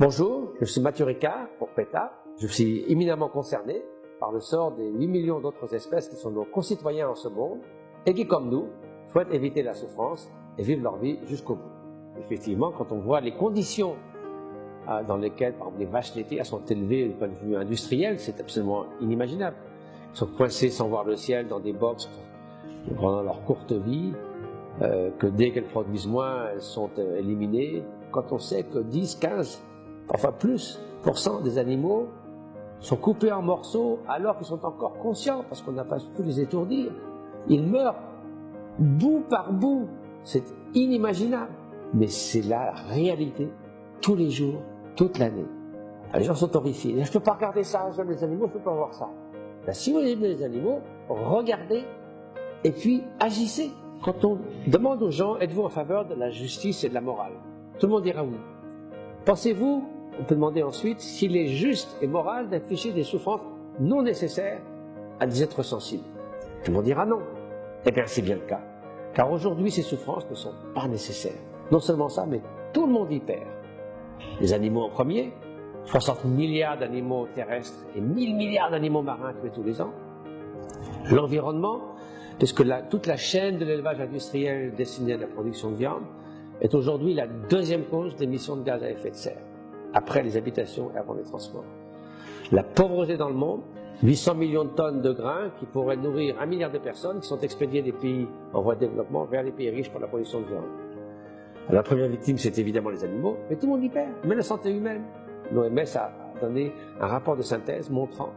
Bonjour, je suis Mathieu Ricard pour PETA. Je suis éminemment concerné par le sort des 8 millions d'autres espèces qui sont nos concitoyens en ce monde et qui, comme nous, souhaitent éviter la souffrance et vivre leur vie jusqu'au bout. Effectivement, quand on voit les conditions dans lesquelles, par exemple, les vaches laitières sont élevées du point de vue industriel, c'est absolument inimaginable. Ils sont coincés sans voir le ciel dans des box pendant leur courte vie, que dès qu'elles produisent moins, elles sont éliminées. Quand on sait que 10, 15, enfin plus, % des animaux sont coupés en morceaux alors qu'ils sont encore conscients, parce qu'on n'a pas pu les étourdir. Ils meurent bout par bout. C'est inimaginable. Mais c'est la réalité, tous les jours, toute l'année. Les gens sont horrifiés. Je ne peux pas regarder ça, j'aime les animaux, je ne peux pas voir ça. Ben, si vous aimez les animaux, regardez et puis agissez. Quand on demande aux gens, êtes-vous en faveur de la justice et de la morale? Tout le monde dira oui. Pensez-vous, on peut demander ensuite, s'il est juste et moral d'infliger des souffrances non nécessaires à des êtres sensibles? Tout le monde dira non. Eh bien, c'est bien le cas. Car aujourd'hui, ces souffrances ne sont pas nécessaires. Non seulement ça, mais tout le monde y perd. Les animaux en premier, 60 milliards d'animaux terrestres et 1000 milliards d'animaux marins tués tous les ans. L'environnement, puisque toute la chaîne de l'élevage industriel destinée à la production de viande est aujourd'hui la deuxième cause d'émissions de gaz à effet de serre, après les habitations et avant les transports. La pauvreté dans le monde, 800 millions de tonnes de grains qui pourraient nourrir 1 milliard de personnes qui sont expédiées des pays en voie de développement vers les pays riches pour la production de viande. La première victime, c'est évidemment les animaux, mais tout le monde y perd, même la santé humaine. L'OMS a donné un rapport de synthèse montrant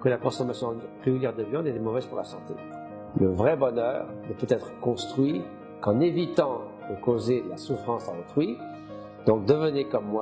que la consommation régulière de viande est mauvaise pour la santé. Le vrai bonheur ne peut être construit qu'en évitant de causer la souffrance à autrui. Donc devenez comme moi.